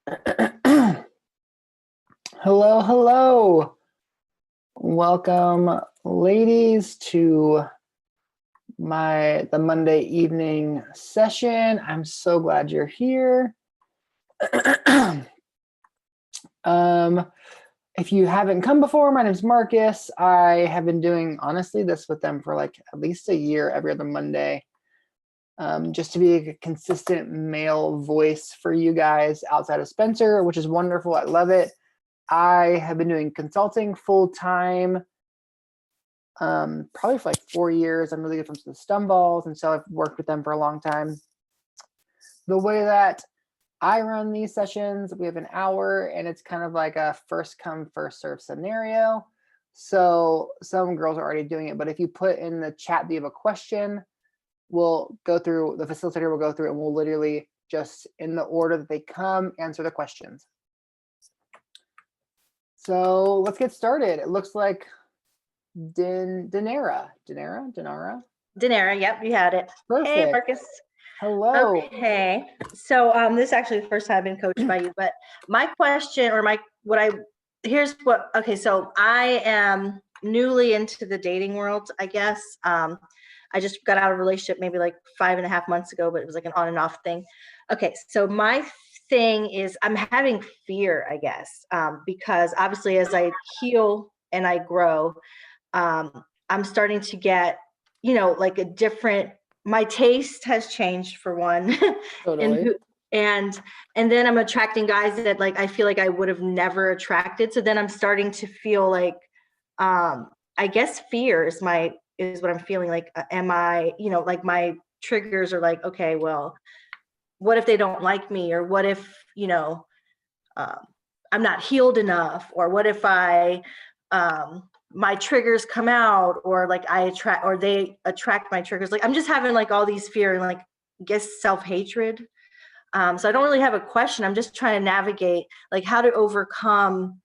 Hello, hello. Welcome, ladies, to the Monday evening session. I'm so glad you're here. If you haven't come before, my name is Marcus. I have been doing, honestly, this with them for like at least a year, every other Monday, just to be a consistent male voice for you guys outside of Spencer, which is wonderful. I love it. I have been doing consulting full time, probably for like 4 years. I'm really good friends with the Stumballs, and so I've worked with them for a long time. The way that I run these sessions, we have an hour, and it's kind of like a first come, first serve scenario. So some girls are already doing it, but if you put in the chat that you have a question, we'll go through, the facilitator will go through, and we'll literally just in the order that they come, answer the questions. So let's get started. It looks like Dinara. Yep, you had it. Perfect. Hey, Marcus. Hello. Okay, so this is actually the first time I've been coached by you, but my question or okay, so I am newly into the dating world, I guess. I just got out of a relationship maybe like 5.5 months ago, but it was like an on and off thing. Okay, so my thing is I'm having fear, I guess, because obviously as I heal and I grow, I'm starting to get, like a different, my taste has changed for one. Totally. and then I'm attracting guys that like I feel like I would have never attracted. So then I'm starting to feel like I guess fear is what I'm feeling like. Am I, like my triggers are like, okay, well, what if they don't like me? Or what if, I'm not healed enough? Or what if my triggers come out, or like they attract my triggers? Like I'm just having like all these fear and like, I guess, self-hatred. So I don't really have a question. I'm just trying to navigate like how to overcome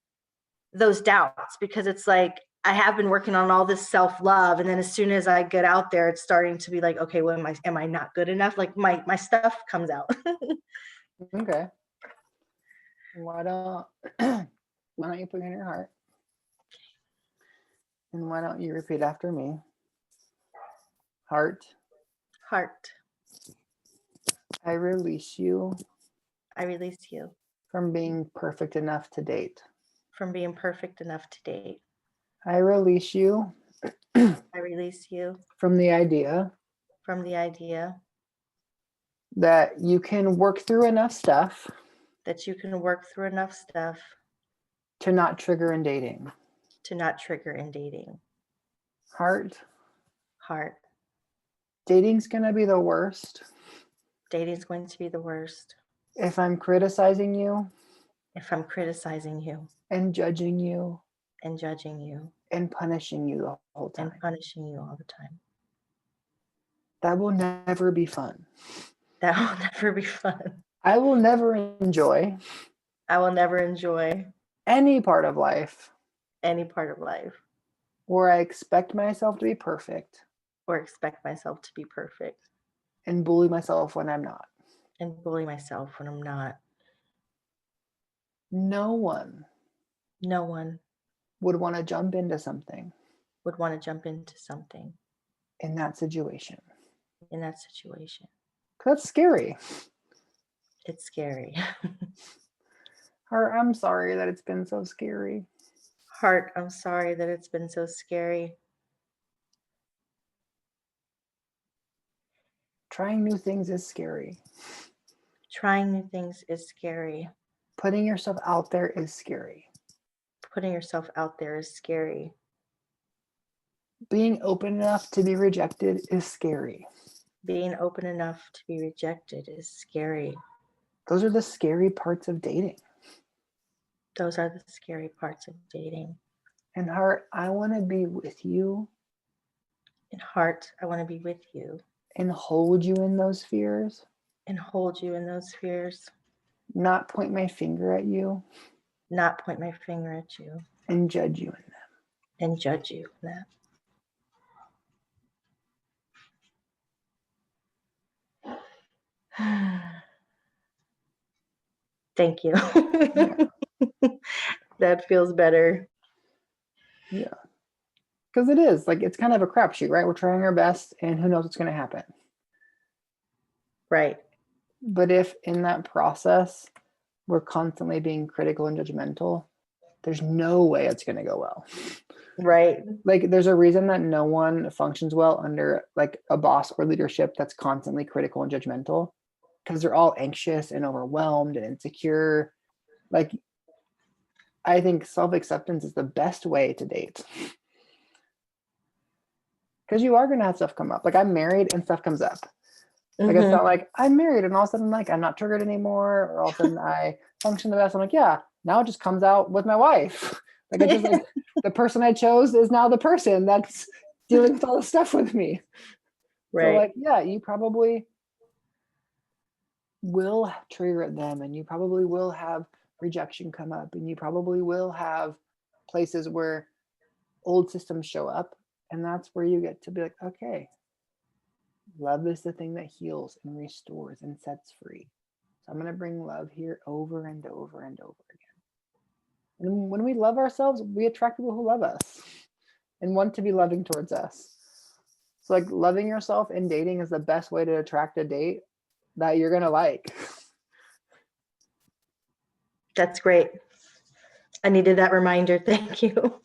those doubts, because it's like I have been working on all this self-love, and then as soon as I get out there, it's starting to be like, okay, well, am I not good enough? Like my stuff comes out. Okay. Why don't you put it in your heart? And why don't you repeat after me? Heart. I release you. I release you from being perfect enough to date. from being perfect enough to date. I release you. I release you from the idea that you can work through enough stuff to not trigger in dating. Heart. Dating's going to be the worst. If I'm criticizing you. And judging you. And punishing you the whole time. That will never be fun. I will never enjoy. Any part of life. Where I expect myself to be perfect. And bully myself when I'm not. No one would want to jump into something. In that situation. That's scary. It's scary. Heart, I'm sorry that it's been so scary. Heart, I'm sorry that it's been so scary. Trying new things is scary. Putting yourself out there is scary. Being open enough to be rejected is scary. Those are the scary parts of dating. And heart, I want to be with you. And hold you in those fears. Not point my finger at you. And judge you in them. Thank you. Yeah. That feels better. Yeah. Because it is like, it's kind of a crapshoot, right? We're trying our best and who knows what's going to happen. Right. But if in that process, we're constantly being critical and judgmental, there's no way it's going to go well. Right. Like there's a reason that no one functions well under like a boss or leadership that's constantly critical and judgmental, because they're all anxious and overwhelmed and insecure. Like I think self-acceptance is the best way to date. Because you are going to have stuff come up. Like I'm married and stuff comes up. Like it's Mhm. not like I'm married and all of a sudden like I'm not triggered anymore, or all of a sudden I function the best. I'm like, yeah, now it just comes out with my wife. Like it's just like the person I chose is now the person that's dealing with all the stuff with me. So Right. like, yeah, you probably will trigger at them, and you probably will have rejection come up, and you probably will have places where old systems show up. And that's where you get to be like, okay, love is the thing that heals and restores and sets free. So I'm going to bring love here over and over and over again. And when we love ourselves, we attract people who love us and want to be loving towards us. So like loving yourself in dating is the best way to attract a date that you're going to like. That's great. I needed that reminder. Thank you.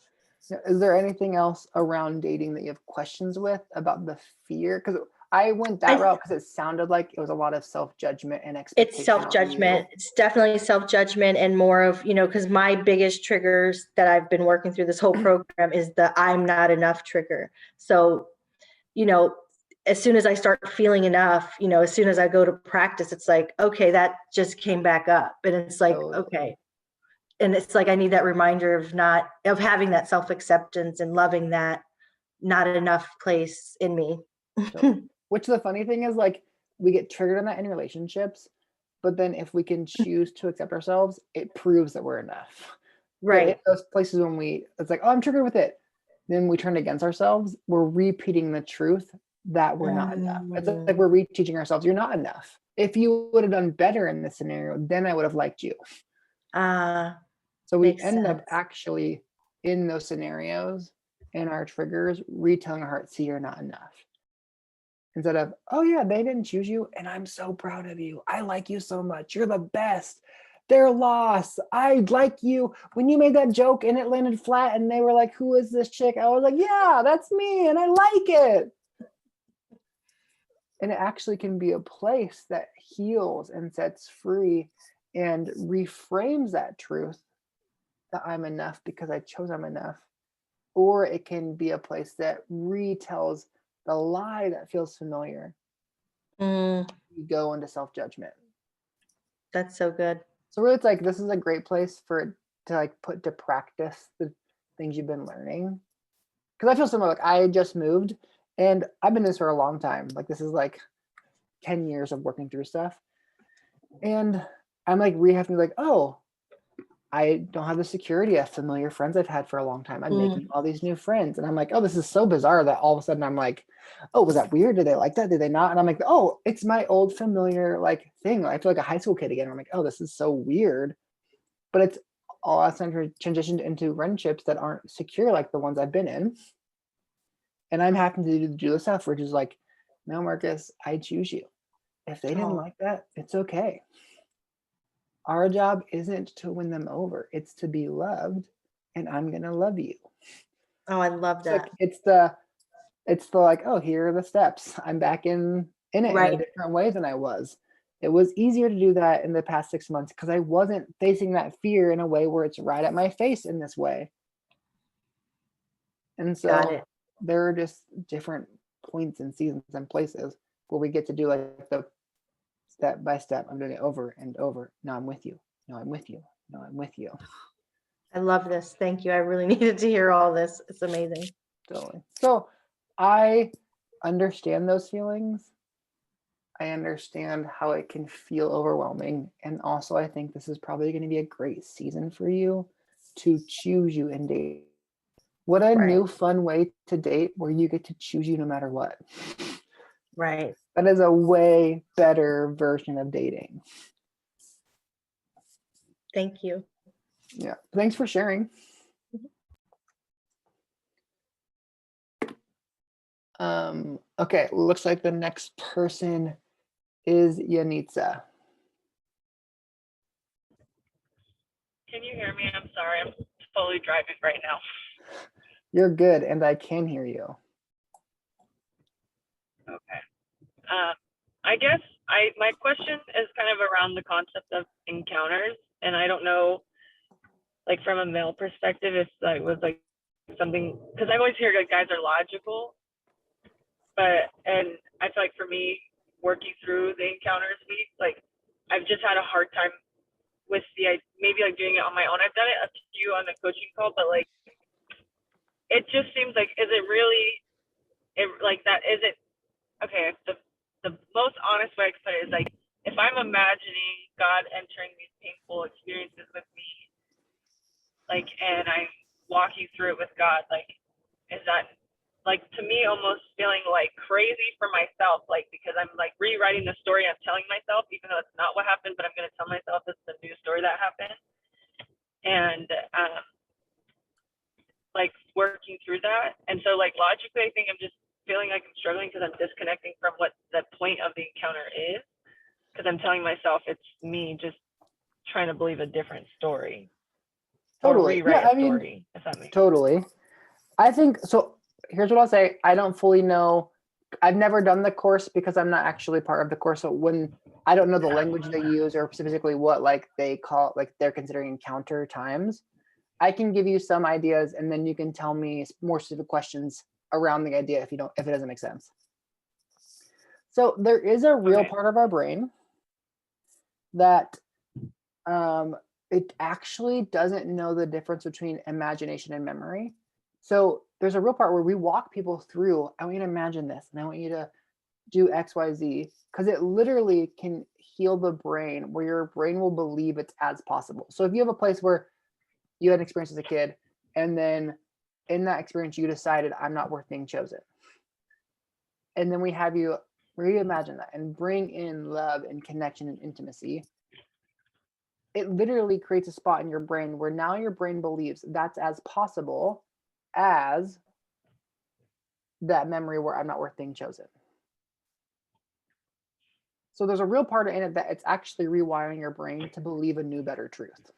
Is there anything else around dating that you have questions with about the fear? Because I went that route because it sounded like it was a lot of self-judgment and expectation. It's self-judgment. It's definitely self-judgment, and more of, because my biggest triggers that I've been working through this whole program is the I'm not enough trigger. So, as soon as I start feeling enough, as soon as I go to practice, it's like, okay, that just came back up. And it's like, okay. And it's like, I need that reminder of having that self-acceptance and loving that not enough place in me. Which the funny thing is, like, we get triggered on that in relationships, but then if we can choose to accept ourselves, it proves that we're enough. Right. But in those places when it's like, oh, I'm triggered with it, then we turn against ourselves, we're repeating the truth that we're not enough. It's like we're reteaching ourselves, you're not enough. If you would have done better in this scenario, then I would have liked you. So we end up actually in those scenarios and our triggers retelling our heart, see, you're not enough. Instead of, oh yeah, they didn't choose you and I'm so proud of you. I like you so much. You're the best. Their loss. I like you. When you made that joke and it landed flat and they were like, who is this chick? I was like, yeah, that's me and I like it. And it actually can be a place that heals and sets free and reframes that truth that I'm enough because I chose I'm enough. Or it can be a place that retells the lie that feels familiar. You go into self-judgment. That's so good. So really, it's like, this is a great place to like put to practice the things you've been learning. Because I feel similar. Like I just moved and I've been in this for a long time. Like this is like 10 years of working through stuff. And I'm like having to be like, oh, I don't have the security of familiar friends I've had for a long time. I'm making all these new friends. And I'm like, oh, this is so bizarre that all of a sudden I'm like, oh, was that weird? Did they like that? Did they not? And I'm like, oh, it's my old familiar like thing. I feel like a high school kid again. I'm like, oh, this is so weird. But it's all of a sudden transitioned into friendships that aren't secure like the ones I've been in. And I'm having to do the stuff which is like, no, Marcus, I choose you. If they didn't like that, it's okay. Our job isn't to win them over. It's to be loved, and I'm going to love you. Oh, I love that. It's the like, oh, here are the steps. I'm back in it in a different way than I was. It was easier to do that in the past 6 months because I wasn't facing that fear in a way where it's right at my face in this way. And so there are just different points and seasons and places where we get to do like the step by step. I'm doing it over and over. No, I'm with you. No, I'm with you. No, I'm with you. I love this. Thank you. I really needed to hear all this. It's amazing. Totally. So I understand those feelings. I understand how it can feel overwhelming. And also, I think this is probably going to be a great season for you to choose you and date. What a new fun way to date where you get to choose you no matter what. Right. That is a way better version of dating. Thank you. Yeah. Thanks for sharing. Okay, looks like the next person is Yanitza. Can you hear me? I'm sorry. I'm fully driving right now. You're good, and I can hear you. Okay. I guess my question is kind of around the concept of encounters, and I don't know, like from a male perspective, if that was like something, because I always hear that guys are logical, and I feel like for me, working through the encounters week, like I've just had a hard time with maybe like doing it on my own. I've done it a few on the coaching call, but like it just seems like, is it really like that? Is it okay? The most honest way I can put it is like, if I'm imagining God entering these painful experiences with me, like, and I'm walking through it with God, like, is that like, to me, almost feeling like crazy for myself, like, because I'm like rewriting the story I'm telling myself, even though it's not what happened, but I'm going to tell myself it's the new story that happened. And like working through that. And so like logically, I think I'm just feeling like I'm struggling because I'm disconnecting from what the point of the encounter is, because I'm telling myself it's me just trying to believe a different story. Totally. Or rewrite Yeah, a story, if that makes sense. totally. I think so. Here's what I'll say. I don't fully know. I've never done the course because I'm not actually part of the course. So when I don't know the language they use or specifically what like they call, like they're considering encounter times, I can give you some ideas and then you can tell me more specific questions around the idea if it doesn't make sense. So there is a real part of our brain that it actually doesn't know the difference between imagination and memory. So there's a real part where we walk people through, I want you to imagine this, and I want you to do X, Y, Z, because it literally can heal the brain where your brain will believe it's as possible. So if you have a place where you had an experience as a kid, and then in that experience, you decided I'm not worth being chosen. And then we have you reimagine that and bring in love and connection and intimacy. It literally creates a spot in your brain where now your brain believes that's as possible as that memory where I'm not worth being chosen. So there's a real part in it that it's actually rewiring your brain to believe a new, better truth.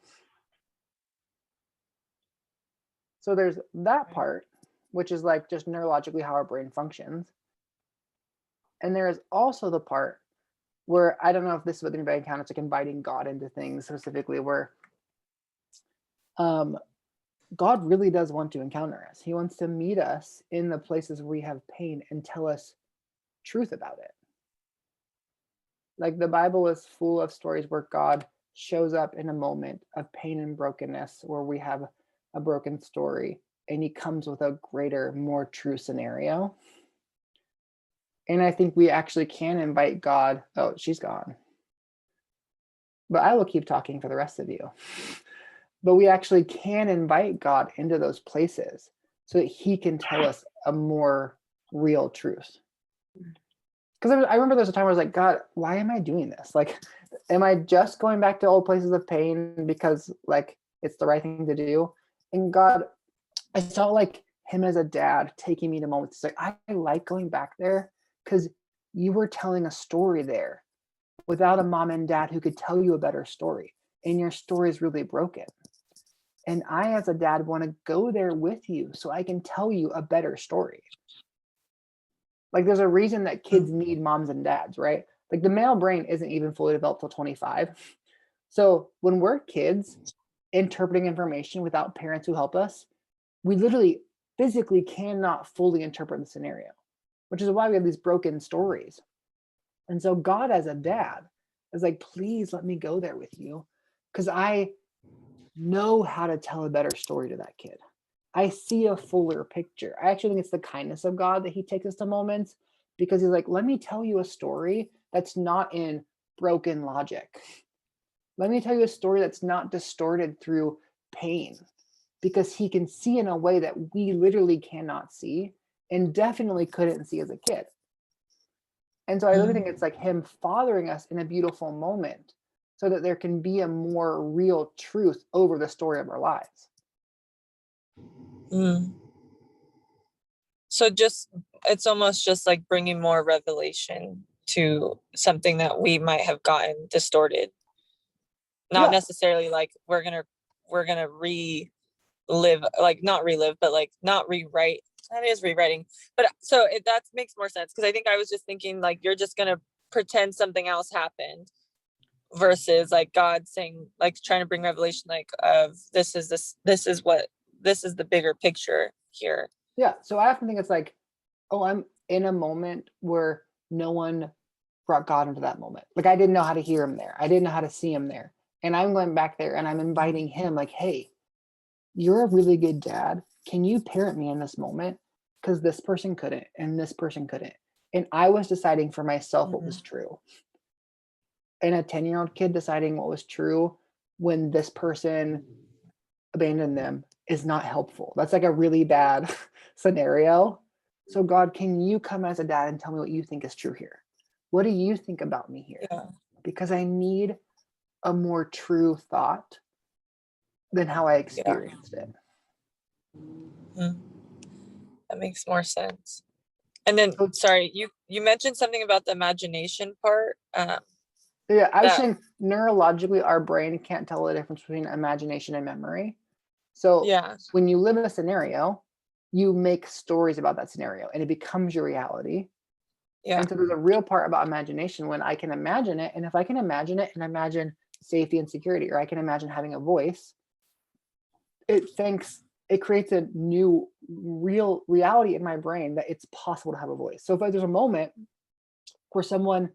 So there's that part, which is like just neurologically how our brain functions. And there is also the part where, I don't know if this is what anybody encounters, like inviting God into things specifically, where God really does want to encounter us. He wants to meet us in the places where we have pain and tell us truth about it. Like the Bible is full of stories where God shows up in a moment of pain and brokenness where we have a broken story and he comes with a greater, more true scenario. And I think we actually can invite God. Oh, she's gone. But I will keep talking for the rest of you. But we actually can invite God into those places so that he can tell us a more real truth. Because I remember there's a time where I was like, God, why am I doing this? Like, am I just going back to old places of pain because like it's the right thing to do? And God, I felt like him as a dad taking me to moments. It's like, I like going back there because you were telling a story there without a mom and dad who could tell you a better story. And your story is really broken. And I, as a dad, want to go there with you so I can tell you a better story. Like there's a reason that kids need moms and dads, right? Like the male brain isn't even fully developed till 25. So when we're kids interpreting information without parents who help us, we literally physically cannot fully interpret the scenario, which is why we have these broken stories. And so God as a dad is like, please let me go there with you because I know how to tell a better story to that kid. I see a fuller picture. I actually think it's the kindness of God that he takes us to moments because he's like, let me tell you a story that's not in broken logic. Let me tell you a story that's not distorted through pain because he can see in a way that we literally cannot see and definitely couldn't see as a kid. And so I really think it's like him fathering us in a beautiful moment so that there can be a more real truth over the story of our lives. Mm. So just, it's almost just like bringing more revelation to something that we might have gotten distorted. Not Yeah. necessarily like we're gonna relive, like not relive, but like not rewrite. That is rewriting. But so that makes more sense, because I think I was just thinking like you're just gonna pretend something else happened, versus like God saying, like trying to bring revelation, like of this is the bigger picture here. Yeah. So I often think it's like, oh, I'm in a moment where no one brought God into that moment. Like I didn't know how to hear him there. I didn't know how to see him there. And I'm going back there and I'm inviting him like, hey, you're a really good dad. Can you parent me in this moment? Because this person couldn't and this person couldn't. And I was deciding for myself what was true. And a 10-year-old kid deciding what was true when this person abandoned them is not helpful. That's like a really bad scenario. So God, can you come as a dad and tell me what you think is true here? What do you think about me here? Yeah. Because I need a more true thought than how I experienced it. Mm. That makes more sense. And then, So- sorry, you mentioned something about the imagination part. Yeah, I was That- saying neurologically, our brain can't tell the difference between imagination and memory. So Yeah, when you live a scenario, you make stories about that scenario and it becomes your reality. yeah, And so there's a real part about imagination when I can imagine it. And if I can imagine it and imagine safety and security, or I can imagine having a voice, it creates a new real reality in my brain that it's possible to have a voice. So if there's a moment where someone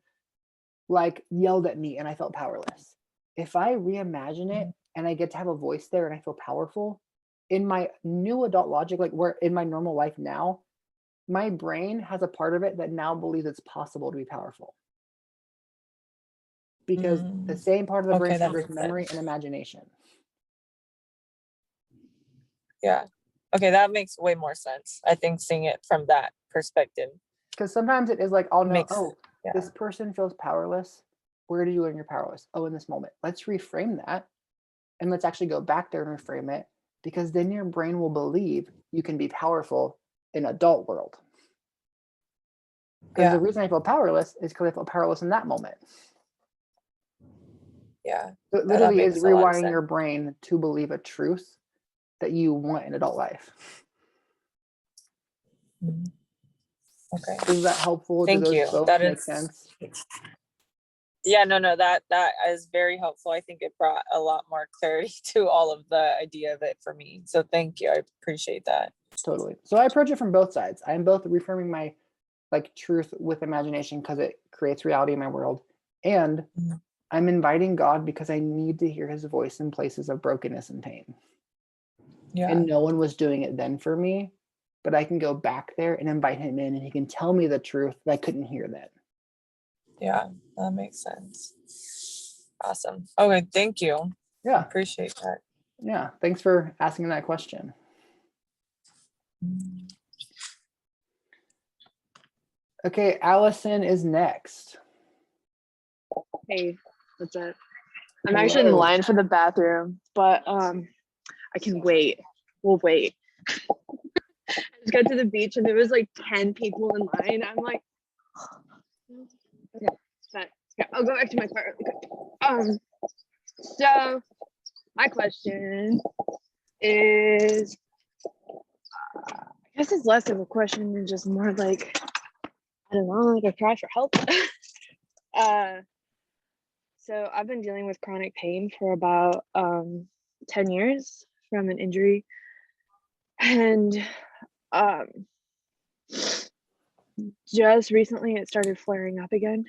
like yelled at me and I felt powerless, if I reimagine it and I get to have a voice there and I feel powerful, in my new adult logic, like where in my normal life now, my brain has a part of it that now believes it's possible to be powerful. Because the same part of the brain Okay, that covers makes memory sense. and imagination. Yeah. Okay, that makes way more sense. I think seeing it from that perspective Because sometimes it is like, I'll know, makes, oh, yeah, this person feels powerless. Where did you learn you're powerless? Oh, in this moment. Let's reframe that. And let's actually go back there and reframe it, because then your brain will believe you can be powerful in adult world. Because yeah, the reason I feel powerless is because I felt powerless in that moment. yeah. So it That literally is makes a lot of rewiring your sense. brain to believe a truth that you want in adult life. Mhm. Okay, Is that helpful? Do thank those you. both That make is, sense? yeah, no, that is very helpful. I think it brought a lot more clarity to all of the idea of it for me. So thank you. I appreciate that. Totally. So I approach it from both sides. I'm both reframing my like truth with imagination because it creates reality in my world, and Mhm. I'm inviting God because I need to hear his voice in places of brokenness and pain. Yeah, And no one was doing it then for me, but I can go back there and invite him in and he can tell me the truth that I couldn't hear then. yeah, that makes sense. Awesome. Okay, thank you. I Yeah. appreciate that. Yeah. Thanks for asking that question. Okay, Allison is next. Hey, what's up? I'm actually in Hello. line for the bathroom, but I can wait. We'll wait. I just got to the beach and there was like 10 people in line. I'm like, okay, it's fine. I'll go back to my car. So my question is, I guess it's less of a question and just more like, I don't know, like a cry for help. So I've been dealing with chronic pain for about 10 years from an injury. And just recently it started flaring up again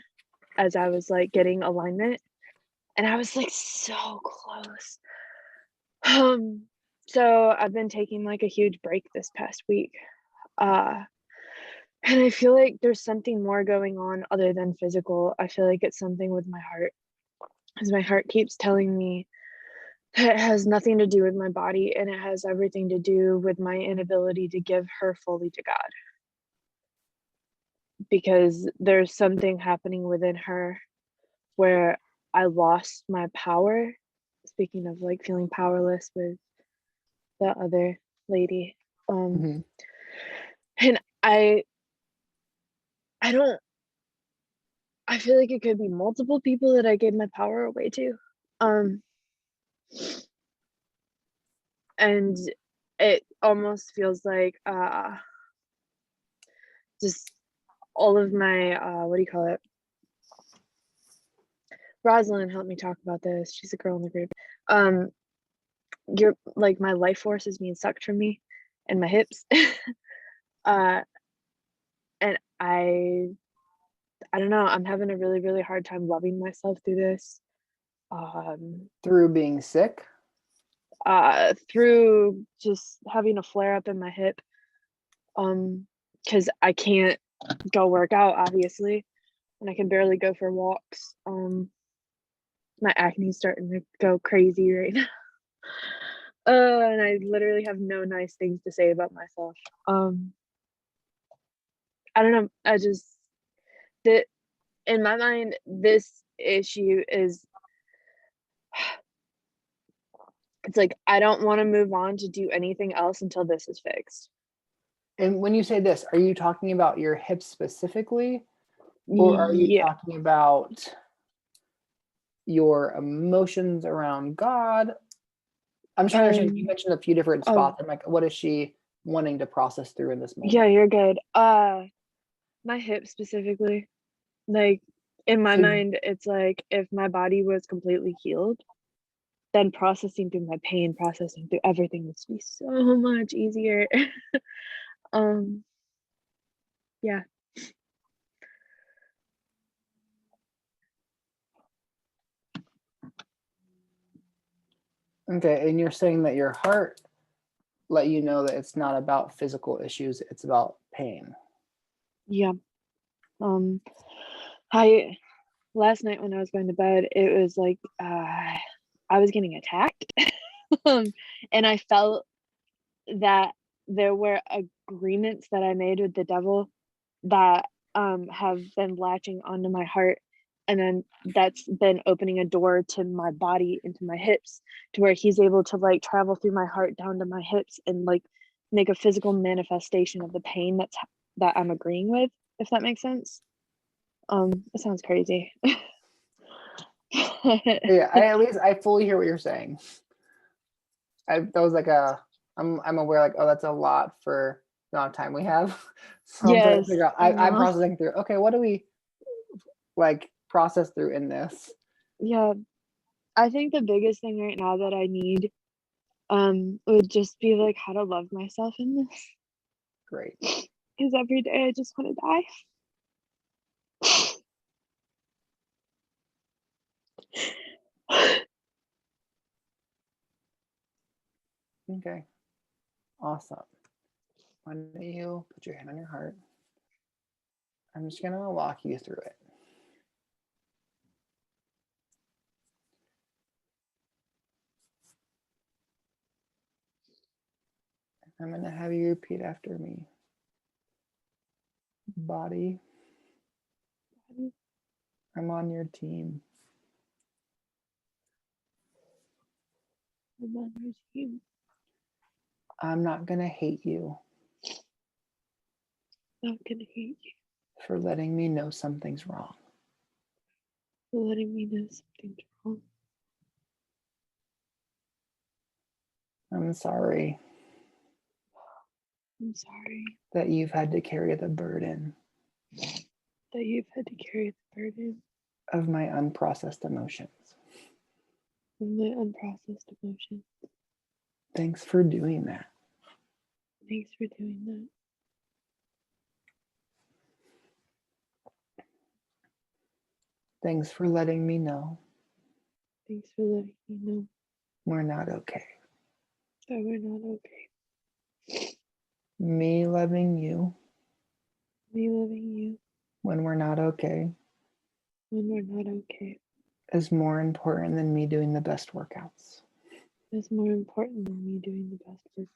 as I was like getting alignment. And I was like so close. So I've been taking like a huge break this past week. And I feel like there's something more going on other than physical. I feel like it's something with my heart. Because my heart keeps telling me that it has nothing to do with my body and it has everything to do with my inability to give her fully to God. Because there's something happening within her where I lost my power. Speaking of like feeling powerless with the other lady. Mhm. And I don't I feel like it could be multiple people that I gave my power away to. Um and it almost feels like just all of my what do you call it? Rosalind helped me talk about this. She's a girl in the group. You're like my life force is being sucked from me and my hips. uh and I don't know, I'm having a really, really hard time loving myself through this. Through being sick. Through just having a flare up in my hip. Because I can't go work out, obviously, and I can barely go for walks. My acne's starting to go crazy right now. And I literally have no nice things to say about myself. I don't know. I just that in my mind, this issue is it's like I don't want to move on to do anything else until this is fixed. And when you say this, are you talking about your hips specifically, or are you Yeah. talking about your emotions around God? I'm just trying to understand. You mentioned a few different Oh, spots. I'm like, what is she wanting to process through in this moment? yeah, you're good. My hip specifically. Like in my So- mind, it's like if my body was completely healed, then processing through my pain, processing through everything would be so much easier. um, yeah. Okay, and you're saying that your heart let you know that it's not about physical issues, it's about pain. Yeah. I last night when I was going to bed, it was like I was getting attacked. And I felt that there were agreements that I made with the devil that have been latching onto my heart, and then that's been opening a door to my body, into my hips, to where he's able to like travel through my heart down to my hips and like make a physical manifestation of the pain that I'm agreeing with, if that makes sense. It sounds crazy. Yeah, I fully hear what you're saying. That was like I'm aware, like, oh, that's a lot for the amount of time we have. So I'm trying to Yes, figure out, I I'm know. processing through, okay, what do we like process through in this? Yeah, I think the biggest thing right now that I need would just be like how to love myself in this, Great. because every day I just want to die. Okay. Awesome. Why don't you put your hand on your heart? I'm just gonna walk you through it. I'm gonna have you repeat after me. Body, I'm on your team. I'm on your team. I'm not gonna hate you Not gonna hate you for letting me know something's wrong. for letting me know something's wrong. I'm sorry I'm sorry that you've had to carry the burden that you've had to carry the burden of my unprocessed emotions. of my unprocessed emotions. Thanks for doing that. Thanks for doing that. Thanks for letting me know Thanks for letting me know we're not okay. that we're not okay. Me loving you Me loving you when we're not okay when we're not okay is more important than me doing the best workouts. is more important than me doing the best work.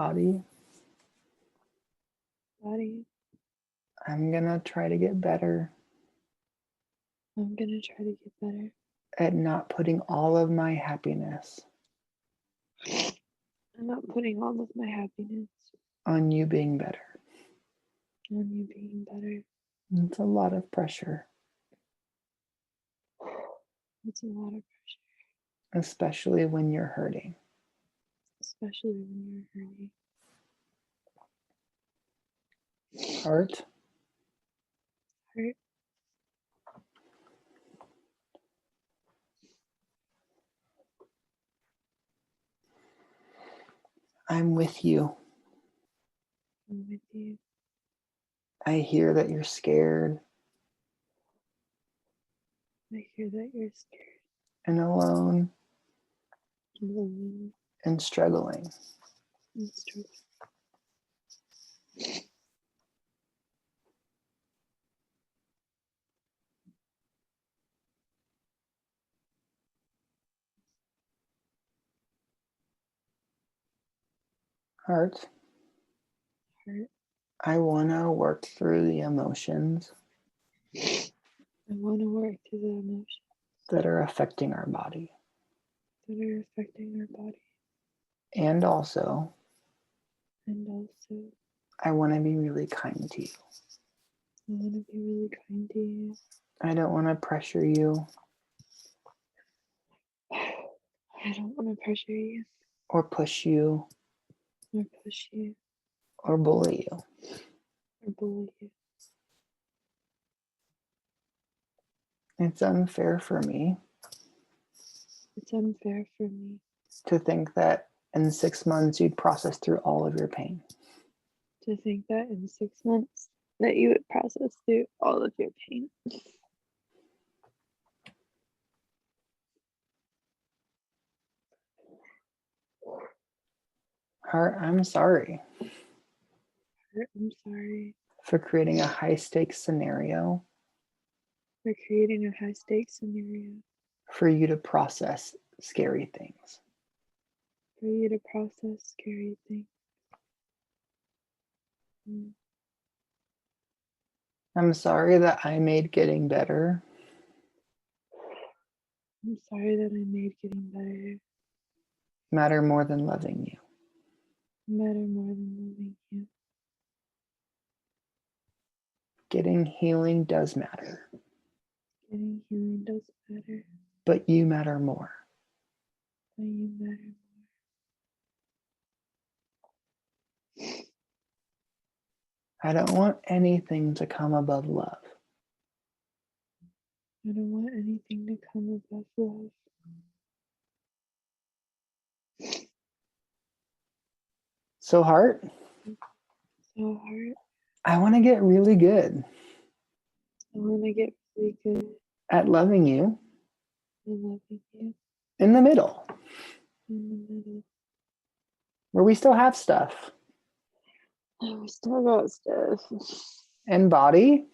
Body, body. I'm gonna try to get better I'm gonna try to get better. at not putting all of my happiness I'm not putting all of my happiness on you being better. on you being better. It's a lot of pressure, It's a lot of pressure, especially when you're hurting. especially when you're hurting. Heart, Hurt. I'm with you. I'm with you. I hear that you're scared I hear that you're scared and alone and lonely and struggling. and struggling. Heart, Hurt. I want to work through the emotions I want to work through the emotions that are affecting our body. that are affecting our body. And also, And also, I want to be really kind to you. I want to be really kind to you. I don't want to pressure you I don't want to pressure you or push you or push you or bully you. or bully you. It's unfair for me It's unfair for me to think that in 6 months you'd process through all of your pain. to think that in 6 months that you would process through all of your pain. Heart, I'm sorry I'm sorry for creating a high stakes scenario for creating a high stakes scenario for you to process scary things. for you to process scary things. I'm sorry that I made getting better I'm sorry that I made getting better matter more than loving you. matter more than loving you. Getting healing does matter, Getting healing does matter, but you matter more. but you matter. I don't want anything to come above love. I don't want anything to come above love. So, heart, So hard. I want to get really good I want to get really good at loving you at loving you in the middle, in the middle. where we still have stuff. Oh, we still got stuff. And body,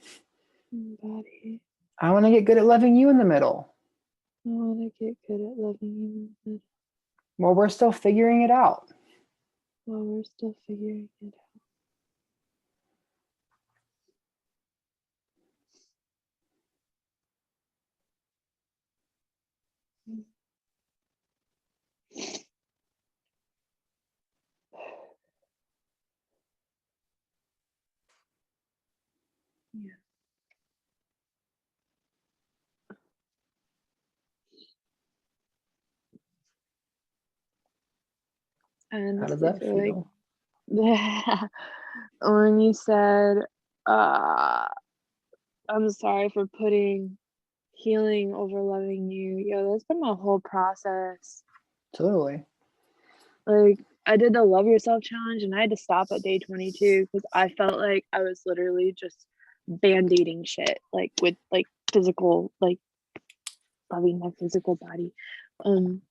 Body. I want to get good at loving you in the middle, I want to get good at loving you in the middle while we're still figuring it out. while we're still figuring it out. Yeah. I How does honestly that feel feel? like when you said, uh, I'm sorry for putting healing over loving you. Yo, that's been my whole process. Totally. Like, I did the love yourself challenge and I had to stop at day 22 because I felt like I was literally just band-aiding shit, like with like physical, like loving my physical body. And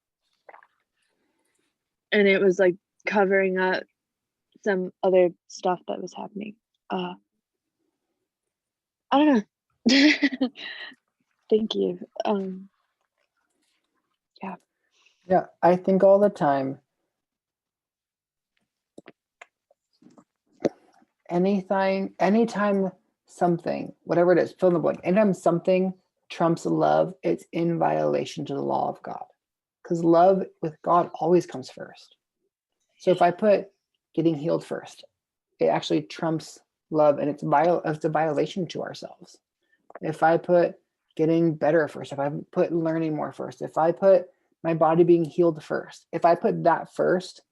it was like covering up some other stuff that was happening. I don't know. Thank you. Yeah, I think all the time anytime something, whatever it is, fill in the blank, anytime something trumps love, it's in violation to the law of God. Because love with God always comes first. So if I put getting healed first, it actually trumps love, and it's a violation to ourselves. If I put getting better first, if I put learning more first, if I put my body being healed first, if I put that first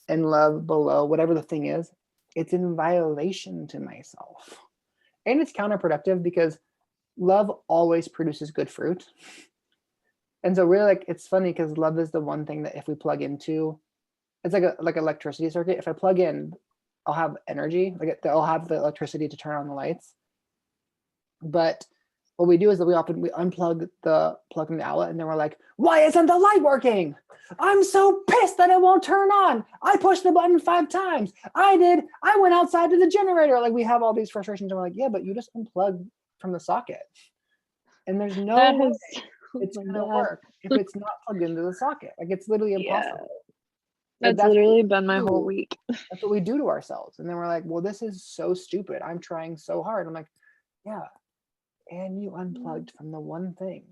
and love below, whatever the thing is, it's in violation to myself. And it's counterproductive because love always produces good fruit. And so really, like, it's funny because love is the one thing that if we plug into, it's like electricity circuit. If I plug in, I'll have energy, I'll have the electricity to turn on the lights. But what we do is that we unplug the plug in the outlet, and then we're like, why isn't the light working? I'm so pissed that it won't turn on. I pushed the button 5 times. I went outside to the generator. Like, we have all these frustrations, and we're like, yeah, but you just unplugged from the socket. And there's no That way is- oh it's my gonna God. work if it's not plugged into the socket. Like, it's literally Yeah. impossible. But That's what literally we been my whole do. week. That's what we do to ourselves. And then we're like, well, this is so stupid. I'm trying so hard. I'm like, yeah. And you unplugged from the one thing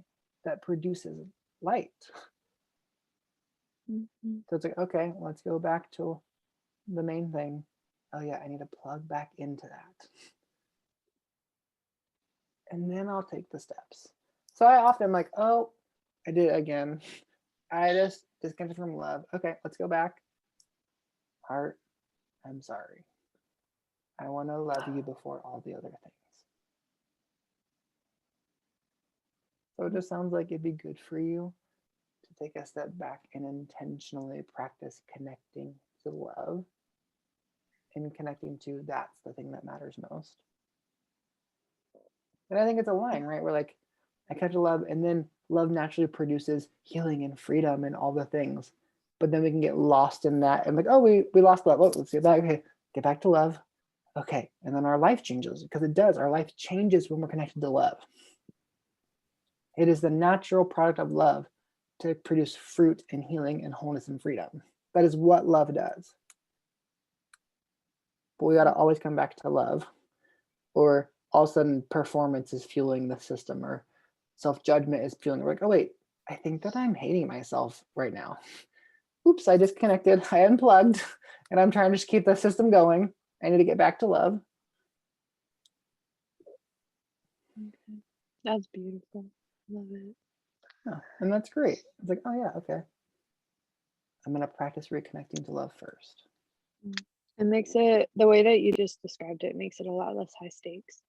that produces light. Mhm. So it's like, okay, let's go back to the main thing. Oh yeah, I need to plug back into that. And then I'll take the steps. So I often am like, oh, I did it again. I just disconnected from love. Okay, let's go back. Heart, I'm sorry. I want to love you before all the other things. So it just sounds like it'd be good for you to take a step back and intentionally practice connecting to love, and connecting to that's the thing that matters most. And I think it's a line, right? We're like, I catch a love, and then love naturally produces healing and freedom and all the things. But then we can get lost in that and like, oh, we lost love. Oh, let's get back. Okay, get back to love. Okay. And then our life changes, because it does. Our life changes when we're connected to love. It is the natural product of love to produce fruit and healing and wholeness and freedom. That is what love does. But we got to always come back to love, or all of a sudden performance is fueling the system, or self-judgment is fueling. We're like, oh wait, I think that I'm hating myself right now. Oops, I disconnected, I unplugged, and I'm trying to just keep the system going. I need to get back to love. Okay. That's beautiful. Love it. Yeah, and that's great. It's like, oh yeah, okay. I'm gonna practice reconnecting to love first. It makes it, the way that you just described it, makes it a lot less high stakes.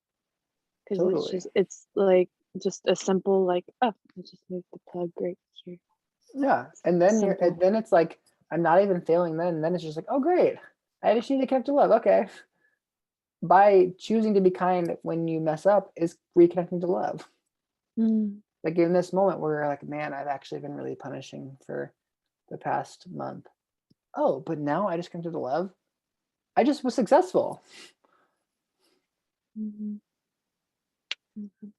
Because Totally. it's like just a simple, like, oh, I just moved the plug right here. Yeah, and then Simple. then it's like, I'm not even failing then. And then it's just like, oh great, I just need to connect to love. Okay. By choosing to be kind when you mess up is reconnecting to love. Mm. Like in this moment where we're like, man, I've actually been really punishing for the past month. Oh, but now I just connected to love. I just was successful. Mhm. Mhm.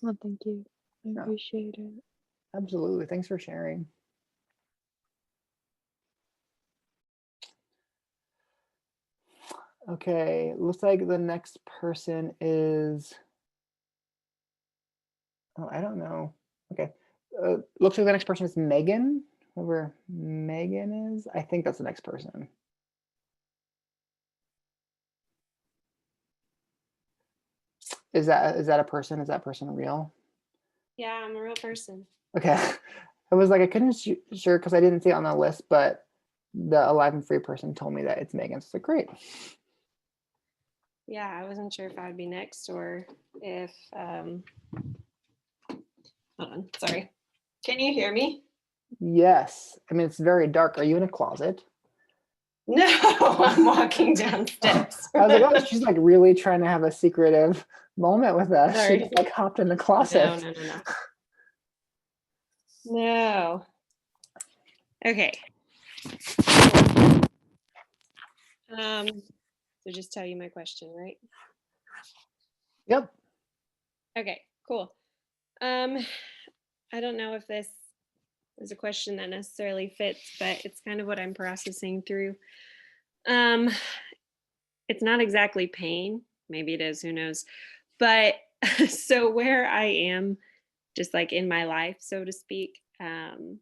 Well, thank you. I Yeah. appreciate it. Absolutely. Thanks for sharing. Okay, looks like the next person is, oh, I don't know. Okay. Looks like the next person is Megan. Whoever Megan is, I think that's the next person. Is that a person? Is that person real? Yeah, I'm a real person. Okay. I was like, I couldn't sure because I didn't see it on the list, but the alive and free person told me that it's Megan. So it's like, great. Yeah, I wasn't sure if I'd be next or if hold on, sorry. Can you hear me? Yes. I mean, it's very dark. Are you in a closet? No, I'm walking down steps. I was like, oh, she's like really trying to have a secretive moment with us. She Sorry. just like hopped in the closet. No. No. Okay. So just tell you my question, right? Yep. Okay, cool. I don't know if this is a question that necessarily fits, but it's kind of what I'm processing through. it's not exactly pain. Maybe it is, who knows? But so where I am, just like in my life, so to speak, I'm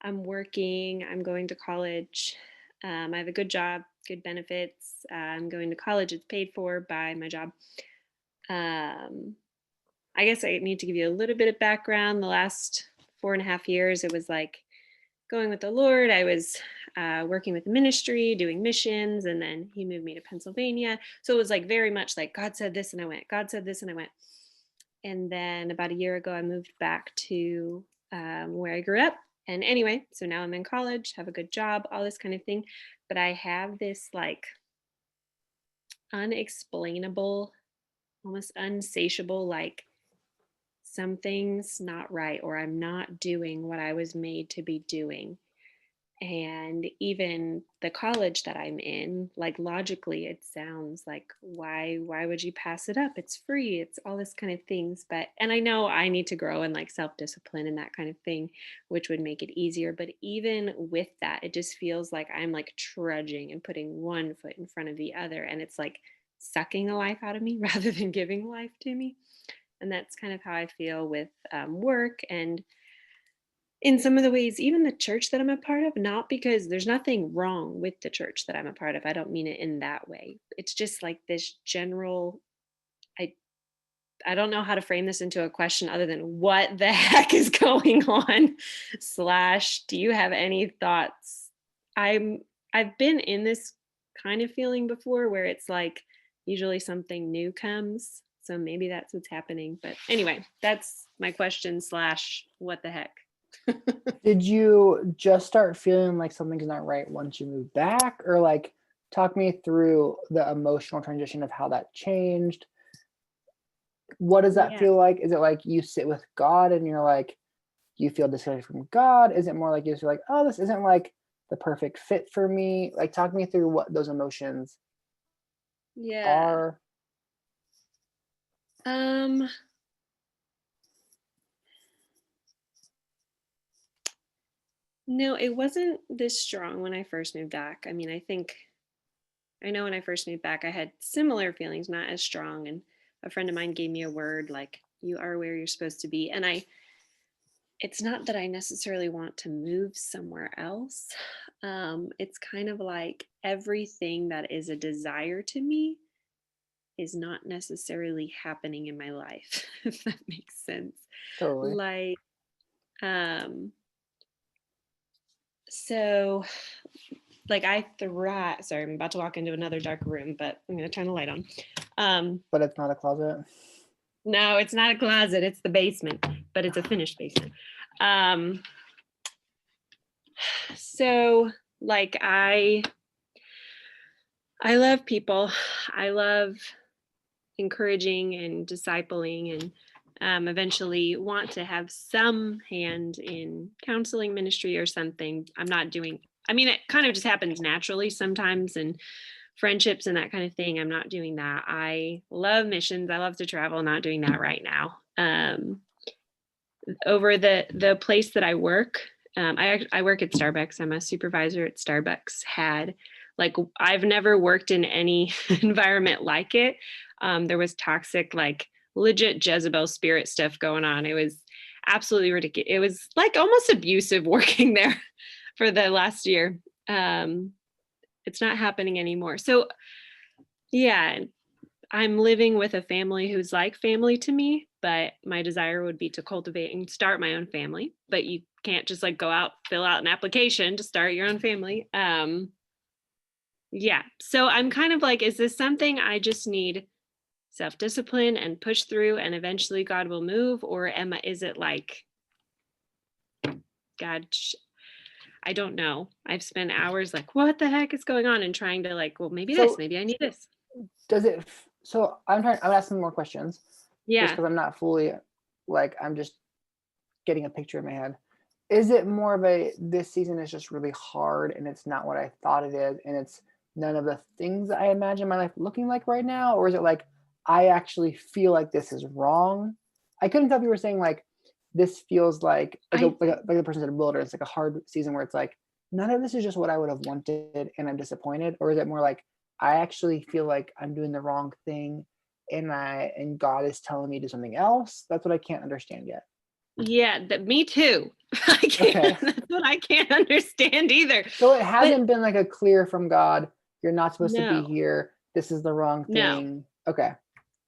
working, I'm going to college. I have a good job, good benefits. I'm going to college, it's paid for by my job. I guess I need to give you a little bit of background. The last 4.5 years, it was like going with the Lord. I was working with the ministry, doing missions, and then he moved me to Pennsylvania. So it was like very much like God said this and I went, God said this and I went. And then about a year ago, I moved back to where I grew up. And anyway, so now I'm in college, have a good job, all this kind of thing. But I have this like unexplainable, almost unsatiable, like something's not right, or I'm not doing what I was made to be doing. And even the college that I'm in, like logically, it sounds like why would you pass it up? It's free. It's all this kind of things. But and I know I need to grow in like self-discipline and that kind of thing, which would make it easier. But even with that, it just feels like I'm like trudging and putting one foot in front of the other. And it's like sucking the life out of me rather than giving life to me. And that's kind of how I feel with work and in some of the ways, even the church that I'm a part of, not because there's nothing wrong with the church that I'm a part of. I don't mean it in that way. It's just like this general, I I don't know how to frame this into a question other than what the heck is going on? Slash, do you have any thoughts? I've been in this kind of feeling before where it's like usually something new comes. So maybe that's what's happening. But anyway, that's my question slash what the heck. Did you just start feeling like something's not right once you moved back, or like talk me through the emotional transition of how that changed? What does that Yeah. feel like? Is it like you sit with God and you're like, you feel disconnected from God? Is it more like you just feel like, oh, this isn't like the perfect fit for me? Like, talk me through what those emotions Yeah. are. No, it wasn't this strong when I first moved back. I mean, I know when I first moved back, I had similar feelings, not as strong. And a friend of mine gave me a word like, you are where you're supposed to be. And it's not that I necessarily want to move somewhere else. It's kind of like everything that is a desire to me is not necessarily happening in my life, if that makes sense. Totally. Like, um, so like I thrive. Sorry, I'm about to walk into another dark room, but I'm gonna turn the light on. But it's not a closet. No, it's not a closet, it's the basement, but it's a finished basement. So like I love people. I love encouraging and discipling and eventually want to have some hand in counseling ministry or something. I mean, it kind of just happens naturally sometimes and friendships and that kind of thing. I'm not doing that. I love missions. I love to travel, not doing that right now. Over the place that I work, I work at Starbucks. I'm a supervisor at Starbucks. I've never worked in any environment like it. There was toxic, like legit Jezebel spirit stuff going on. It was absolutely ridiculous. It was like almost abusive working there for the last year. It's not happening anymore. So yeah, I'm living with a family who's like family to me, but my desire would be to cultivate and start my own family. But you can't just like go out, fill out an application to start your own family. Yeah. So I'm kind of like, is this something I just need self-discipline and push through and eventually God will move? Or is it like, God, I don't know. I've spent hours like, what the heck is going on? And trying to like, well, maybe I need this. Does it, so I'm asking more questions. Just Yeah. because I'm not fully, like, I'm just getting a picture in my head. Is it more of this season is just really hard and it's not what I thought it is, and it's none of the things that I imagine my life looking like right now? Or is it like, I actually feel like this is wrong? I couldn't tell if you were saying like, this feels like the person said wilderness, it's like a hard season where it's like, none of this is just what I would have wanted and I'm disappointed. Or is it more like, I actually feel like I'm doing the wrong thing and God is telling me to do something else? That's what I can't understand yet. Yeah, me too. I can't. Okay. That's what I can't understand either. So it hasn't been like a clear from God, you're not supposed to be No. here. This is the wrong No. thing. Okay.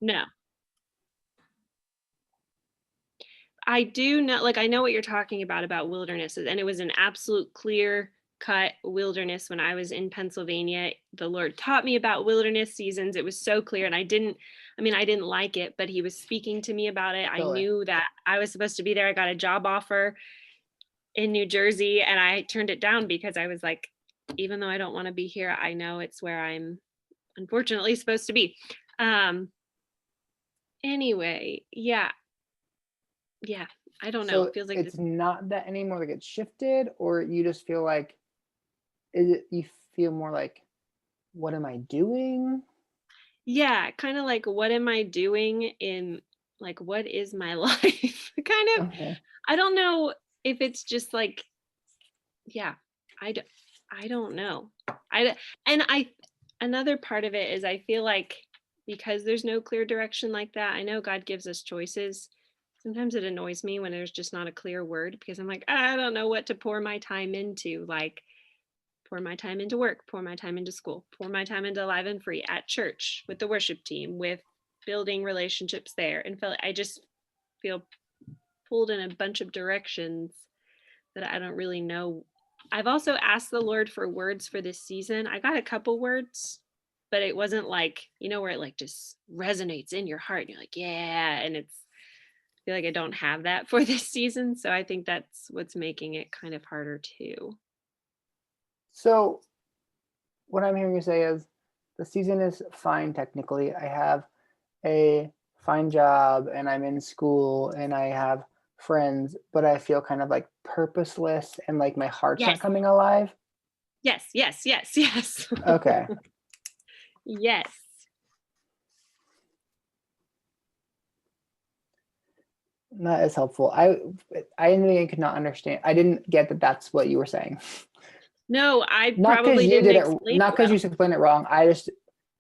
No. I do know, like, I know what you're talking about wildernesses, and it was an absolute clear cut wilderness when I was in Pennsylvania. The Lord taught me about wilderness seasons. It was so clear, and I didn't like it, but He was speaking to me about it. I Totally. knew that I was supposed to be there. I got a job offer in New Jersey, and I turned it down because I was like, even though I don't want to be here, I know it's where I'm unfortunately supposed to be. Anyway, yeah. I don't know. So It feels like it's this. not that anymore, like it's shifted, or you just feel like you feel more like, what am I doing? Yeah, kind of like, what am I doing in, like, what is my life? Kind of, Okay. I don't know if it's just like, yeah, I don't know. And another part of it is I feel like because there's no clear direction like that, I know God gives us choices. Sometimes it annoys me when there's just not a clear word because I'm like, I don't know what to pour my time into. Like, pour my time into work, pour my time into school, pour my time into Live and Free, at church, with the worship team, with building relationships there. And I just feel pulled in a bunch of directions that I don't really know. I've also asked the Lord for words for this season. I got a couple words, but it wasn't like, where it like just resonates in your heart. And you're like, yeah. And I feel like I don't have that for this season. So I think that's what's making it kind of harder too. So what I'm hearing you say is the season is fine technically. I have a fine job and I'm in school and I have friends, but I feel kind of like purposeless and like my heart's not Yes. coming alive. Yes. Okay. Yes. That is helpful. I really could not understand. I didn't get that that's what you were saying. No, I Not because probably you didn't did it, explain not it because well. you explained it wrong.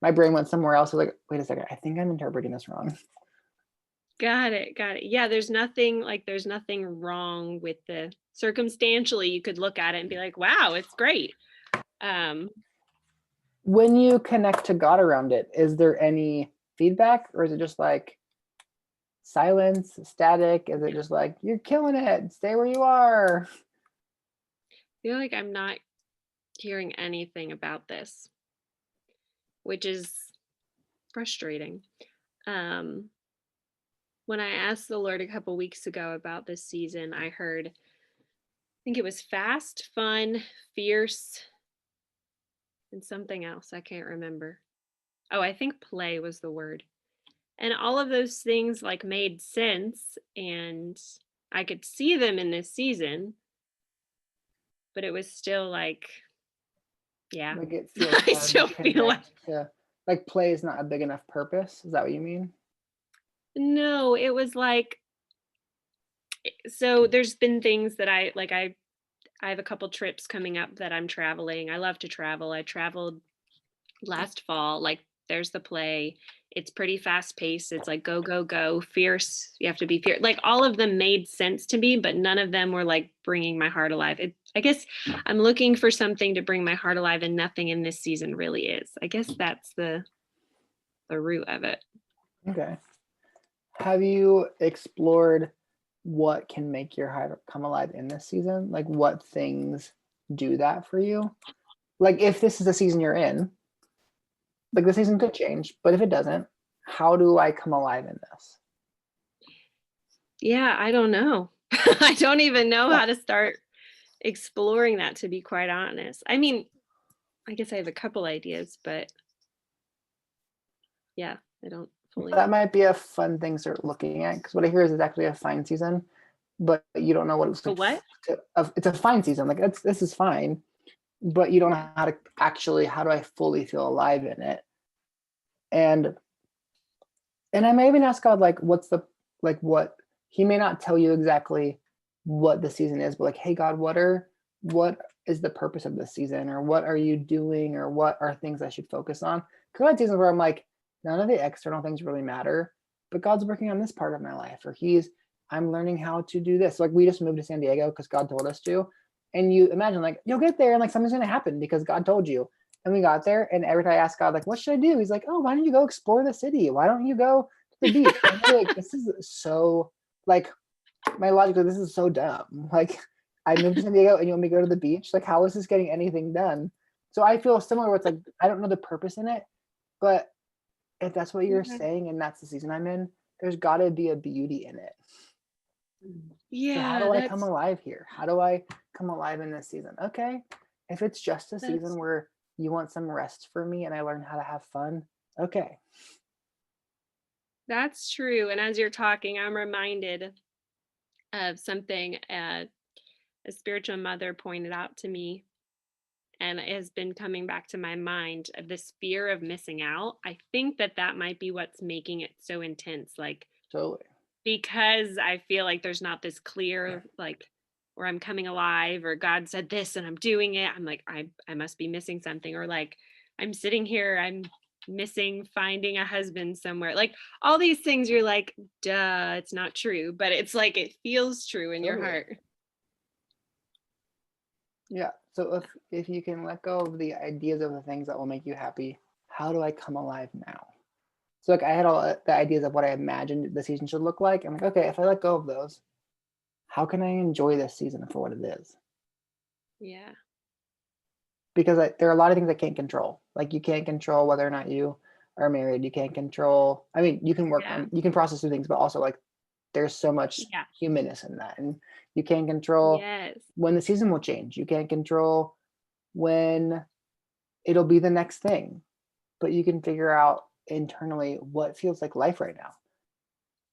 My brain went somewhere else. I was like, wait a second, I think I'm interpreting this wrong. Got it. Yeah, there's nothing wrong with the circumstantially. You could look at it and be like, wow, it's great. When you connect to God around it, is there any feedback or is it just like silence, static? Is it just like, you're killing it, stay where you are? I feel like I'm not hearing anything about this, which is frustrating. When I asked the Lord a couple weeks ago about this season, I heard, I think it was fast, fun, fierce, and something else. I can't remember. Oh, I think play was the word. And all of those things like made sense and I could see them in this season, but it was still like, yeah. Like it feels I hard still to feel like, connect to, like play is not a big enough purpose. Is that what you mean? no, it was like, so there's been things that I have a couple trips coming up that I'm traveling. I love to travel. I traveled last fall. Like, there's the play. It's pretty fast paced. It's like go, go, go, fierce. You have to be fierce. Like, all of them made sense to me, but none of them were like bringing my heart alive. I guess I'm looking for something to bring my heart alive, and nothing in this season really is. I guess that's the root of it. Okay. Have you explored what can make your heart come alive in this season? Like what things do that for you? Like if this is the season you're in, like the season could change, but if it doesn't, how do I come alive in this? Yeah, I don't know. I don't even know how to start exploring that, to be quite honest. I mean, I guess I have a couple ideas, but yeah, I don't fully That know. might be a fun thing to start looking at because what I hear is it's actually a fine season, but you don't know what it's A what? It's a fine season. Like this is fine, but you don't know how do I fully feel alive in it? And I may even ask God, like, what he may not tell you exactly what the season is, but like, hey God, what are what is the purpose of this season, or what are you doing, or what are things I should focus on? Because I had seasons where I'm like, none of the external things really matter, but God's working on this part of my life, or I'm learning how to do this. Like we just moved to San Diego because God told us to. And you imagine like you'll get there and like something's gonna happen because God told you. And we got there, and every time I asked God, like, what should I do? He's like, oh, why don't you go explore the city? Why don't you go to the beach? And I'm like, this is so like my logic, like, this is so dumb. Like I moved to San Diego and you want me to go to the beach? Like, how is this getting anything done? So I feel similar where it's like I don't know the purpose in it, but if that's what you're Yeah. saying and that's the season I'm in, there's gotta be a beauty in it. So how Yeah, do I come that's alive here? How do I come alive in this season? Okay. If it's just a that's season where you want some rest for me and I learn how to have fun, okay. that's true. And as you're talking, I'm reminded of something a spiritual mother pointed out to me, and it has been coming back to my mind of this fear of missing out. I think that that might be what's making it so intense. Like, Totally. because I feel like there's not this clear, like, where I'm coming alive, or God said this and I'm doing it. I'm like, I must be missing something. Or like, I'm sitting here, I'm missing finding a husband somewhere. Like all these things, you're like, duh, it's not true. But it's like, it feels true in your Totally. heart. Yeah. So if you can let go of the ideas of the things that will make you happy, how do I come alive now? So like I had all the ideas of what I imagined the season should look like. I'm like, okay, if I let go of those, how can I enjoy this season for what it is? Yeah. Because there are a lot of things I can't control. Like you can't control whether or not you are married. You can't control. I mean, you can work Yeah. on, you can process through things, but also like there's so much Yeah. humanness in that, and you can't control Yes. when the season will change. You can't control when it'll be the next thing, but you can figure out internally what feels like life right now.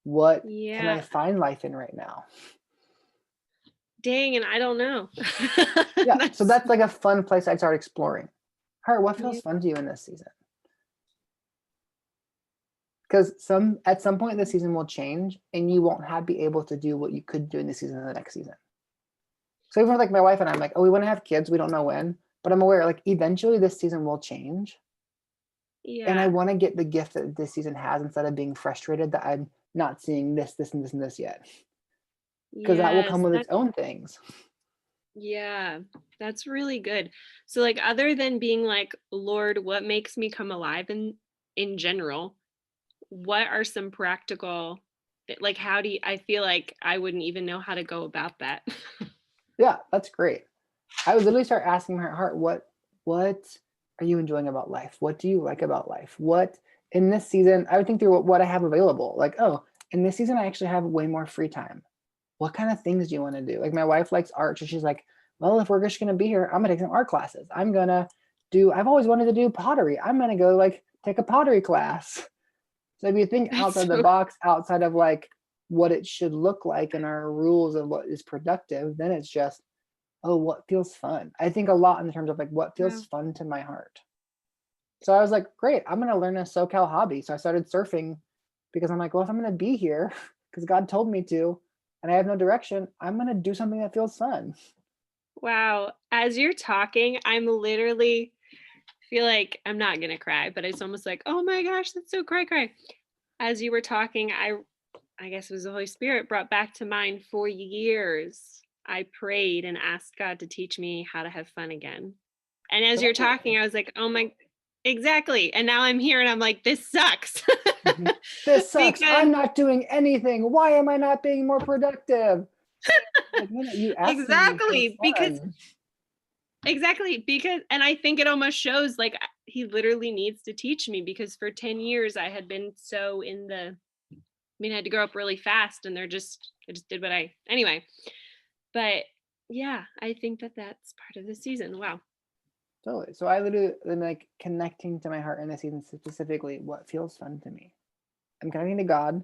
What can I Yeah. find life in right now? Dang, and I don't know. Yeah. So that's like a fun place I'd start exploring. Heart, what feels Yeah. fun to you in this season? Because at some point the season will change and you won't be able to do what you could do in the season in the next season. So even with like my wife and I'm like, oh, we want to have kids, we don't know when, but I'm aware like eventually this season will change. And I Yeah. want to get the gift that this season has instead of being frustrated that I'm not seeing this, this, and this, and this yet. Because that will come Yes. with its own things. Yeah, that's really good. So like other than being like, Lord, what makes me come alive in general, what are some practical like how do you, I feel like I wouldn't even know how to go about that. Yeah, that's great. I would literally start asking my heart, what are you enjoying about life? What do you like about life? What in this season, I would think through what I have available. Like, oh, in this season, I actually have way more free time. What kind of things do you want to do? Like my wife likes art. So she's like, well, if we're just going to be here, I'm going to take some art classes. I've always wanted to do pottery. I'm going to go like take a pottery class. So if you think That's outside the so box, outside of like what it should look like in our rules of what is productive, then it's just, oh, what feels fun? I think a lot in terms of like what wow. feels fun to my heart. So I was like, great, I'm going to learn a SoCal hobby. So I started surfing because I'm like, well, if I'm going to be here because God told me to, and I have no direction, I'm going to do something that feels fun. Wow. As you're talking, I'm literally feel like I'm not gonna cry, but it's almost like, oh my gosh, that's so cry. As you were talking, I guess it was the Holy Spirit brought back to mind for years. I prayed and asked God to teach me how to have fun again. And as you're talking, I was like, oh my, exactly. And now I'm here and I'm like, this sucks. Mhm. This sucks. Because I'm not doing anything. Why am I not being more productive? Like, no, you asked me to feel exactly, because fun. exactly, because and I think it almost shows like he literally needs to teach me because for 10 years I had been so in the I mean, I had to grow up really fast and I just did what anyway. But yeah, I think that that's part of the season. Wow. Totally. So I literally am like connecting to my heart in this season, specifically what feels fun to me. I'm connecting to God.